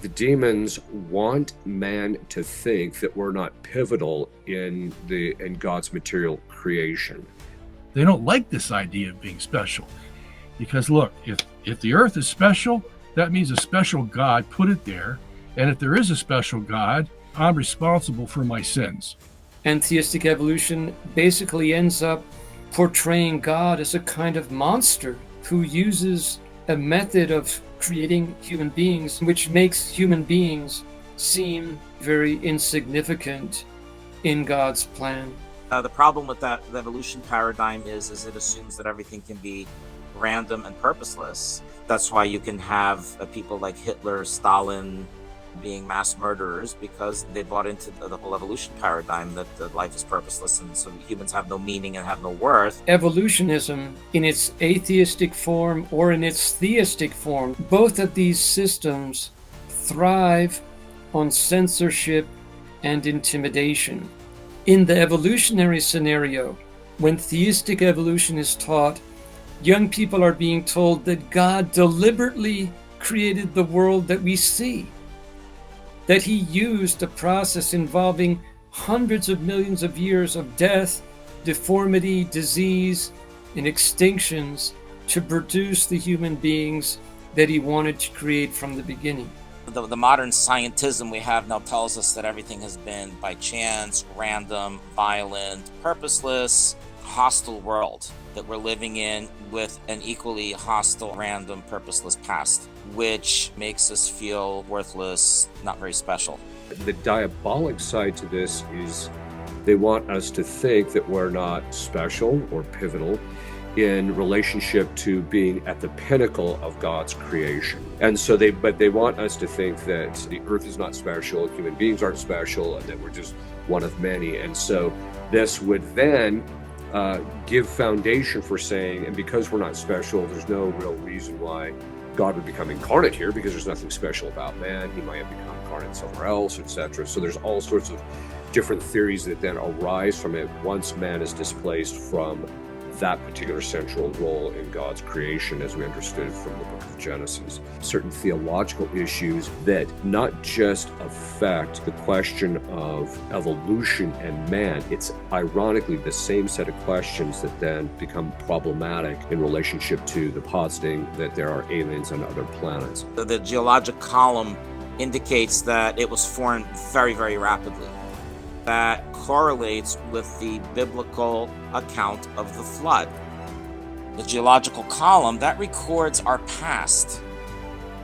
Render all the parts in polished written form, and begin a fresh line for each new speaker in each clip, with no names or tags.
The demons want man to think that we're not pivotal in God's material creation.
They don't like this idea of being special. Because look, if the earth is special, that means a special God put it there. And if there is a special God, I'm responsible for my sins.
And theistic evolution basically ends up portraying God as a kind of monster who uses a method of creating human beings, which makes human beings seem very insignificant in God's plan.
The problem with the evolution paradigm is it assumes that everything can be random and purposeless. That's why you can have people like Hitler, Stalin being mass murderers, because they bought into the whole evolution paradigm that life is purposeless and so humans have no meaning and have no worth.
Evolutionism, in its atheistic form or in its theistic form, both of these systems thrive on censorship and intimidation. In the evolutionary scenario, when theistic evolution is taught, young people are being told that God deliberately created the world that we see, that he used a process involving hundreds of millions of years of death, deformity, disease, and extinctions to produce the human beings that he wanted to create from the beginning.
The modern scientism we have now tells us that everything has been by chance, random, violent, purposeless, hostile world that we're living in, with an equally hostile, random, purposeless past, which makes us feel worthless, not very special.
The diabolic side to this is they want us to think that we're not special or pivotal in relationship to being at the pinnacle of God's creation. And so they want us to think that the earth is not special, human beings aren't special, and that we're just one of many. And so this would then give foundation for saying, and because we're not special, there's no real reason why God would become incarnate here, because there's nothing special about man. He might have become incarnate somewhere else, etc. So there's all sorts of different theories that then arise from it once man is displaced from that particular central role in God's creation as we understood from the book of Genesis. Certain theological issues that not just affect the question of evolution and man, it's ironically the same set of questions that then become problematic in relationship to the positing that there are aliens on other planets.
The geological column indicates that it was formed very, very rapidly. That correlates with the biblical account of the flood. The geological column, that records our past.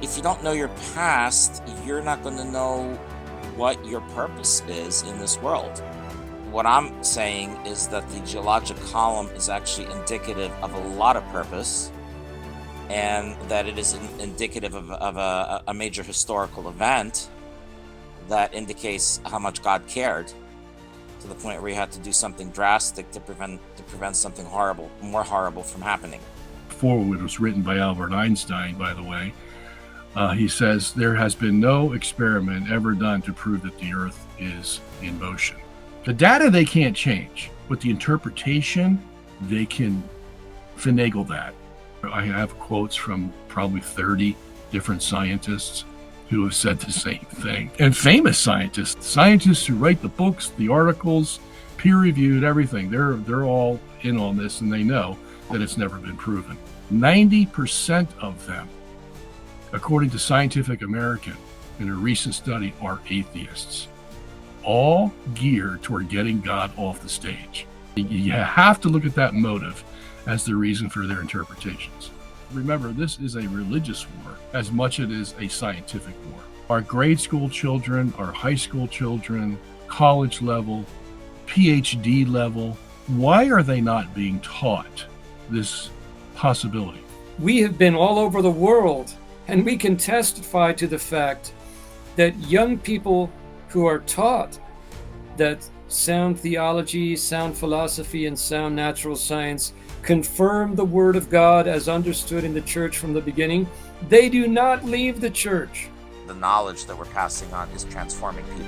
If you don't know your past, you're not going to know what your purpose is in this world. What I'm saying is that the geological column is actually indicative of a lot of purpose, and that it is indicative of a major historical event that indicates how much God cared, to the point where he had to do something drastic to prevent something horrible, more horrible, from happening.
Foreword was written by Albert Einstein, by the way. He says, there has been no experiment ever done to prove that the earth is in motion. The data they can't change, but the interpretation, they can finagle that. I have quotes from probably 30 different scientists who have said the same thing. And famous scientists who write the books, the articles, peer-reviewed, everything, they're all in on this, and they know that it's never been proven. 90% of them, according to Scientific American, in a recent study, are atheists, all geared toward getting God off the stage. You have to look at that motive as the reason for their interpretations. Remember, this is a religious war as much as it is a scientific war. Our grade school children, our high school children, college level, PhD level, why are they not being taught this possibility?
We have been all over the world, and we can testify to the fact that young people who are taught that sound theology, sound philosophy, and sound natural science confirm the Word of God as understood in the church from the beginning, they do not leave the church.
The knowledge that we're passing on is transforming people.